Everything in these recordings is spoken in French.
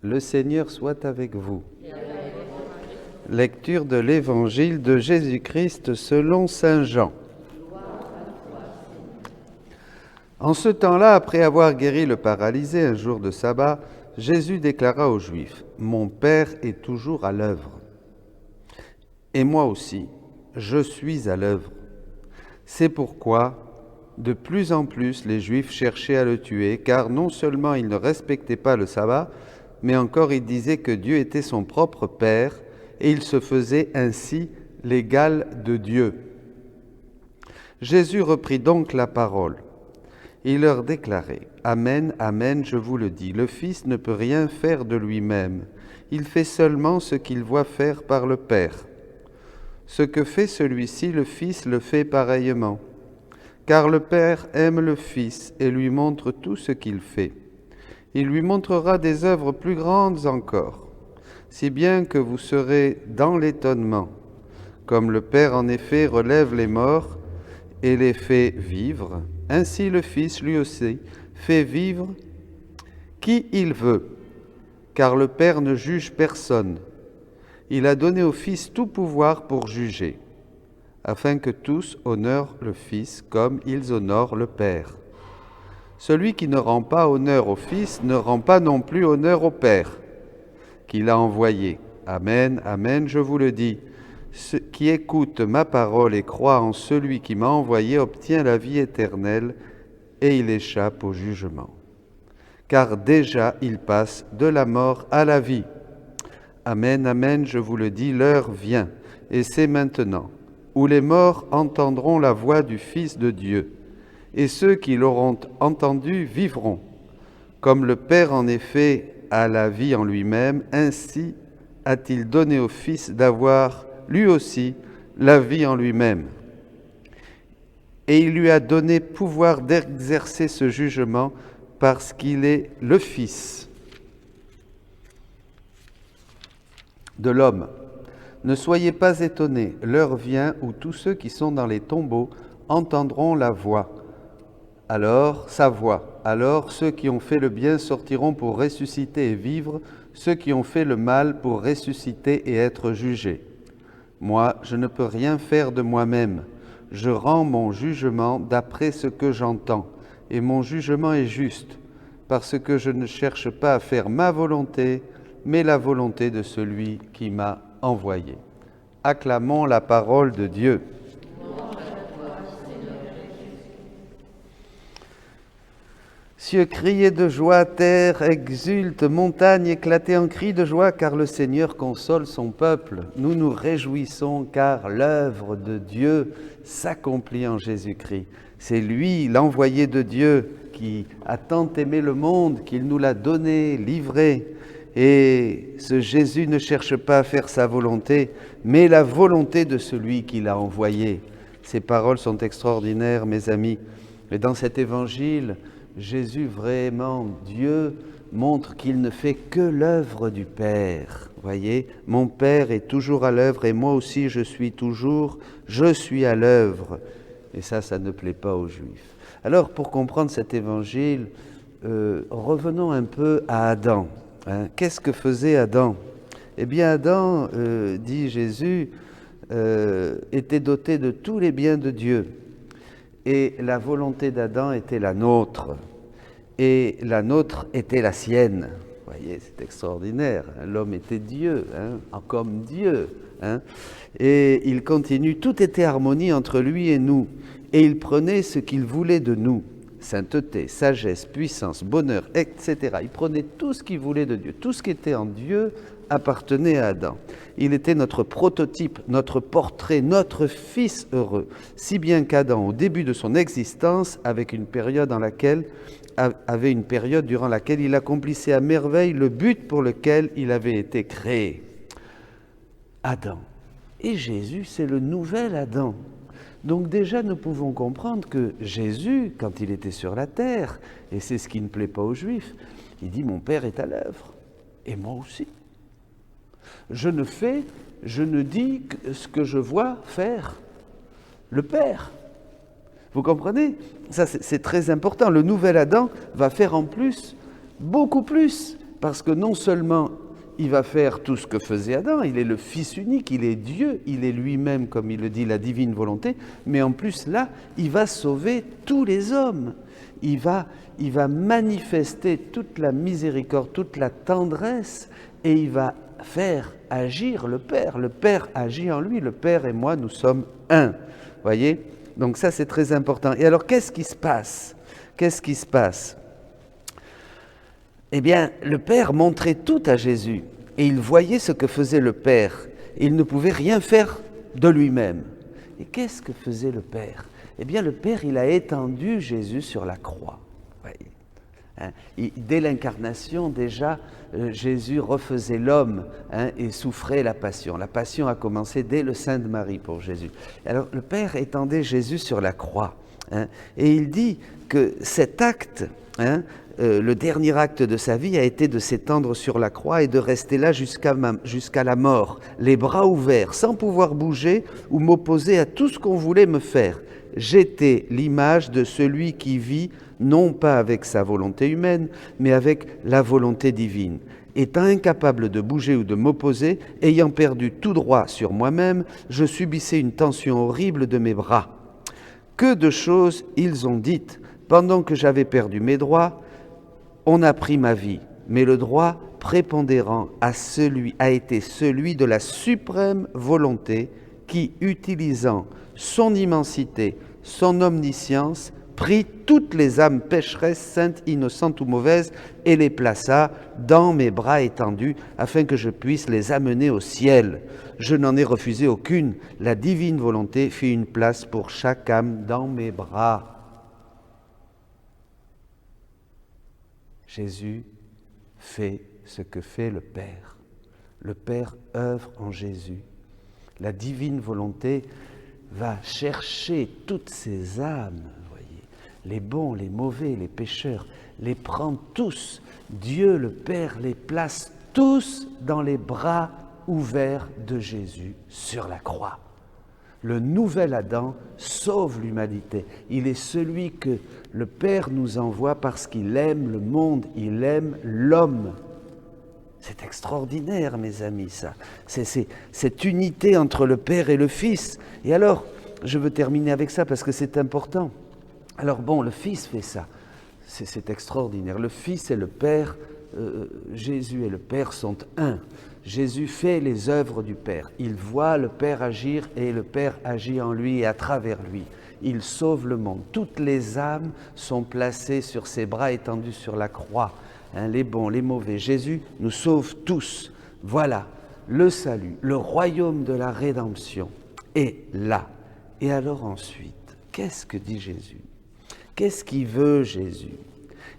Le Seigneur soit avec vous. Lecture de l'Évangile de Jésus-Christ selon saint Jean. En ce temps-là, après avoir guéri le paralysé un jour de sabbat, Jésus déclara aux Juifs : « Mon Père est toujours à l'œuvre. Et moi aussi, je suis à l'œuvre. C'est pourquoi, de plus en plus, les Juifs cherchaient à le tuer, car non seulement il ne respectait pas le sabbat, mais encore il disait que Dieu était son propre Père, et il se faisait ainsi l'égal de Dieu. » Jésus reprit donc la parole. Il leur déclarait : « Amen, amen, je vous le dis, le Fils ne peut rien faire de lui-même. Il fait seulement ce qu'il voit faire par le Père. Ce que fait celui-ci, le Fils le fait pareillement. Car le Père aime le Fils et lui montre tout ce qu'il fait. Il lui montrera des œuvres plus grandes encore, si bien que vous serez dans l'étonnement. Comme le Père en effet relève les morts et les fait vivre, ainsi le Fils lui aussi fait vivre qui il veut, car le Père ne juge personne. Il a donné au Fils tout pouvoir pour juger, afin que tous honorent le Fils comme ils honorent le Père. Celui qui ne rend pas honneur au Fils ne rend pas non plus honneur au Père, qui l'a envoyé. Amen, amen, je vous le dis. Ceux qui écoutent ma parole et croient en celui qui m'a envoyé obtient la vie éternelle et il échappe au jugement. Car déjà il passe de la mort à la vie. Amen, amen, je vous le dis, l'heure vient, et c'est maintenant, où les morts entendront la voix du Fils de Dieu, et ceux qui l'auront entendu vivront. Comme le Père en effet a la vie en lui-même, ainsi a-t-il donné au Fils d'avoir lui aussi la vie en lui-même. Et il lui a donné pouvoir d'exercer ce jugement parce qu'il est le Fils de l'homme. Ne soyez pas étonnés, l'heure vient où tous ceux qui sont dans les tombeaux entendront la voix. Alors, sa voix. Alors, ceux qui ont fait le bien sortiront pour ressusciter et vivre, ceux qui ont fait le mal pour ressusciter et être jugés. Moi, je ne peux rien faire de moi-même. Je rends mon jugement d'après ce que j'entends, et mon jugement est juste, parce que je ne cherche pas à faire ma volonté, mais la volonté de celui qui m'a envoyé. Acclamons la parole de Dieu. Cieux, criez de joie, terre exulte, montagne éclatez en cris de joie, car le Seigneur console son peuple. Nous nous réjouissons, car l'œuvre de Dieu s'accomplit en Jésus-Christ. C'est lui, l'envoyé de Dieu, qui a tant aimé le monde, qu'il nous l'a donné, livré. Et ce Jésus ne cherche pas à faire sa volonté, mais la volonté de celui qui l'a envoyé. Ces paroles sont extraordinaires, mes amis. Et dans cet évangile, Jésus, vraiment Dieu, montre qu'il ne fait que l'œuvre du Père. Voyez, mon Père est toujours à l'œuvre et moi aussi je suis à l'œuvre. Et ça ne plaît pas aux Juifs. Alors, pour comprendre cet évangile, revenons un peu à Adam. Qu'est-ce que faisait Adam ? Eh bien, Adam, dit Jésus, était doté de tous les biens de Dieu. Et la volonté d'Adam était la nôtre, et la nôtre était la sienne. Vous voyez, c'est extraordinaire. L'homme était Dieu, comme Dieu. Et il continue, tout était harmonie entre lui et nous, et il prenait ce qu'il voulait de nous. Sainteté, sagesse, puissance, bonheur, etc. Il prenait tout ce qu'il voulait de Dieu. Tout ce qui était en Dieu appartenait à Adam. Il était notre prototype, notre portrait, notre fils heureux. Si bien qu'Adam, au début de son existence, avait une période durant laquelle il accomplissait à merveille le but pour lequel il avait été créé. Adam. Et Jésus, c'est le nouvel Adam. Donc déjà, nous pouvons comprendre que Jésus, quand il était sur la terre, et c'est ce qui ne plaît pas aux Juifs, il dit « Mon Père est à l'œuvre, et moi aussi. Je ne dis que ce que je vois faire le Père. » Vous comprenez ? Ça, c'est très important. Le nouvel Adam va faire en plus, beaucoup plus parce que non seulement il va faire tout ce que faisait Adam, il est le Fils unique, il est Dieu, il est lui-même, comme il le dit, la divine volonté, mais en plus là, il va sauver tous les hommes. Il va manifester toute la miséricorde, toute la tendresse, et il va faire agir le Père. Le Père agit en lui, le Père et moi, nous sommes un. Voyez ? Donc ça, c'est très important. Et alors, qu'est-ce qui se passe ? Qu'est-ce qui se passe ? Eh bien, le Père montrait tout à Jésus, et il voyait ce que faisait le Père. Il ne pouvait rien faire de lui-même. Et qu'est-ce que faisait le Père ? Eh bien, le Père, il a étendu Jésus sur la croix. Dès l'incarnation, déjà, Jésus refaisait l'homme et souffrait la passion. La passion a commencé dès le sein de Marie pour Jésus. Alors, le Père étendait Jésus sur la croix. Et il dit que cet acte, le dernier acte de sa vie a été de s'étendre sur la croix et de rester là jusqu'à la mort, les bras ouverts, sans pouvoir bouger ou m'opposer à tout ce qu'on voulait me faire. J'étais l'image de celui qui vit non pas avec sa volonté humaine, mais avec la volonté divine. Étant incapable de bouger ou de m'opposer, ayant perdu tout droit sur moi-même, je subissais une tension horrible de mes bras. Que de choses ils ont dites. Pendant que j'avais perdu mes droits, on a pris ma vie. Mais le droit prépondérant a été celui de la suprême volonté qui, utilisant son immensité, son omniscience, prit toutes les âmes pécheresses, saintes, innocentes ou mauvaises, et les plaça dans mes bras étendus, afin que je puisse les amener au ciel. Je n'en ai refusé aucune. La divine volonté fit une place pour chaque âme dans mes bras. Jésus fait ce que fait le Père. Le Père œuvre en Jésus. La divine volonté va chercher toutes ces âmes, les bons, les mauvais, les pécheurs, les prend tous. Dieu le Père les place tous dans les bras ouverts de Jésus sur la croix. Le nouvel Adam sauve l'humanité. Il est celui que le Père nous envoie parce qu'il aime le monde, il aime l'homme. C'est extraordinaire, mes amis, ça. C'est cette unité entre le Père et le Fils. Et alors, je veux terminer avec ça parce que c'est important. Alors bon, le Fils fait ça, c'est extraordinaire. Le Fils et le Père, Jésus et le Père sont un. Jésus fait les œuvres du Père. Il voit le Père agir et le Père agit en lui et à travers lui. Il sauve le monde. Toutes les âmes sont placées sur ses bras étendus sur la croix. Les bons, les mauvais. Jésus nous sauve tous. Voilà, le salut, le royaume de la rédemption est là. Et alors ensuite, qu'est-ce que dit Jésus ? Qu'est-ce qu'il veut, Jésus ?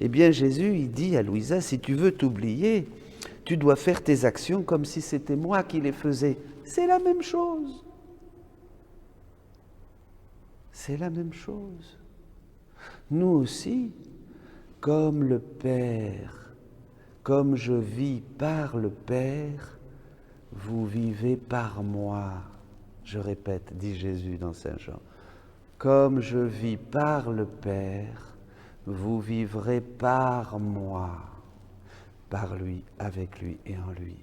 Eh bien, Jésus, il dit à Louisa, si tu veux t'oublier, tu dois faire tes actions comme si c'était moi qui les faisais. C'est la même chose. C'est la même chose. Nous aussi, comme le Père, comme je vis par le Père, vous vivez par moi. Je répète, dit Jésus dans Saint Jean. Comme je vis par le Père, vous vivrez par moi, par lui, avec lui et en lui.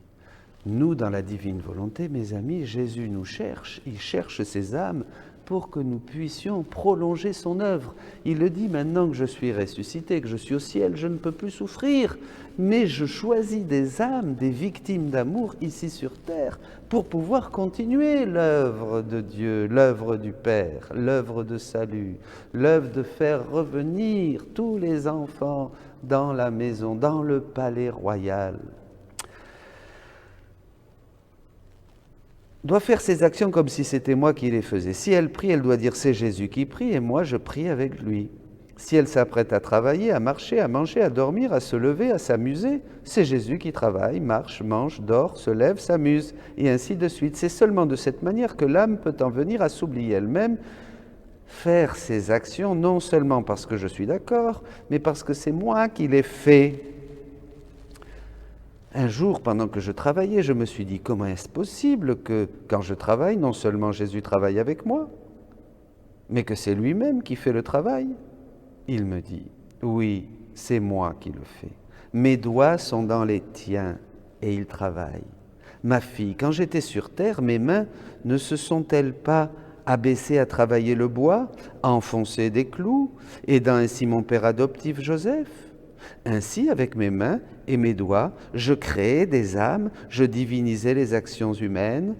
Nous, dans la divine volonté, mes amis, Jésus nous cherche, il cherche ses âmes pour que nous puissions prolonger son œuvre. Il le dit, maintenant que je suis ressuscité, que je suis au ciel, je ne peux plus souffrir, mais je choisis des âmes, des victimes d'amour ici sur terre pour pouvoir continuer l'œuvre de Dieu, l'œuvre du Père, l'œuvre de salut, l'œuvre de faire revenir tous les enfants dans la maison, dans le palais royal. Doit faire ses actions comme si c'était moi qui les faisais. Si elle prie, elle doit dire c'est Jésus qui prie et moi je prie avec lui. Si elle s'apprête à travailler, à marcher, à manger, à dormir, à se lever, à s'amuser, c'est Jésus qui travaille, marche, mange, dort, se lève, s'amuse, et ainsi de suite. C'est seulement de cette manière que l'âme peut en venir à s'oublier elle-même, faire ses actions non seulement parce que je suis d'accord, mais parce que c'est moi qui les fais. Un jour, pendant que je travaillais, je me suis dit, comment est-ce possible que quand je travaille, non seulement Jésus travaille avec moi, mais que c'est lui-même qui fait le travail ? Il me dit, oui, c'est moi qui le fais. Mes doigts sont dans les tiens et ils travaillent. Ma fille, quand j'étais sur terre, mes mains ne se sont-elles pas abaissées à travailler le bois, à enfoncer des clous, aidant ainsi mon père adoptif Joseph? Ainsi, avec mes mains et mes doigts, je créais des âmes, je divinisais les actions humaines,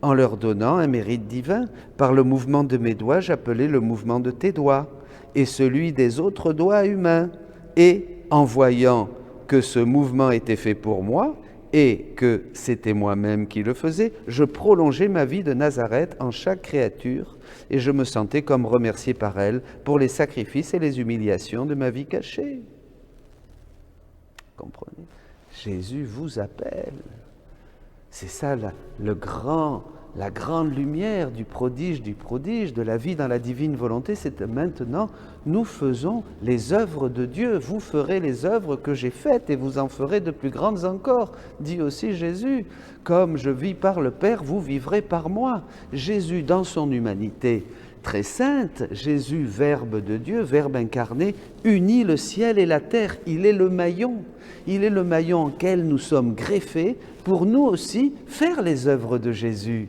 en leur donnant un mérite divin. Par le mouvement de mes doigts, j'appelais le mouvement de tes doigts, et celui des autres doigts humains. Et en voyant que ce mouvement était fait pour moi, et que c'était moi-même qui le faisais, je prolongeais ma vie de Nazareth en chaque créature, et je me sentais comme remercié par elle pour les sacrifices et les humiliations de ma vie cachée. Comprenez? Jésus vous appelle. C'est ça la grande lumière du prodige, de la vie dans la divine volonté, c'est que maintenant nous faisons les œuvres de Dieu. Vous ferez les œuvres que j'ai faites et vous en ferez de plus grandes encore, dit aussi Jésus. Comme je vis par le Père, vous vivrez par moi. Jésus, dans son humanité très sainte, Jésus, Verbe de Dieu, Verbe incarné, unit le ciel et la terre. Il est le maillon. Il est le maillon en quel nous sommes greffés pour nous aussi faire les œuvres de Jésus.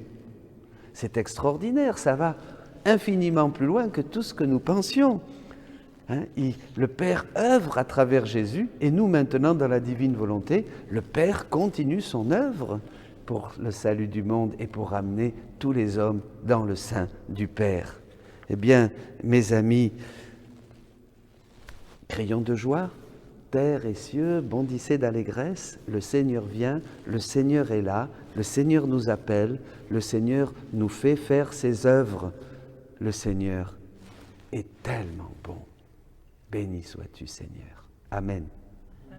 C'est extraordinaire, ça va infiniment plus loin que tout ce que nous pensions. Le Père œuvre à travers Jésus et nous maintenant dans la divine volonté, le Père continue son œuvre pour le salut du monde et pour amener tous les hommes dans le sein du Père. Eh bien, mes amis, crions de joie, terre et cieux, bondissez d'allégresse, le Seigneur vient, le Seigneur est là, le Seigneur nous appelle, le Seigneur nous fait faire ses œuvres. Le Seigneur est tellement bon. Béni sois-tu, Seigneur. Amen.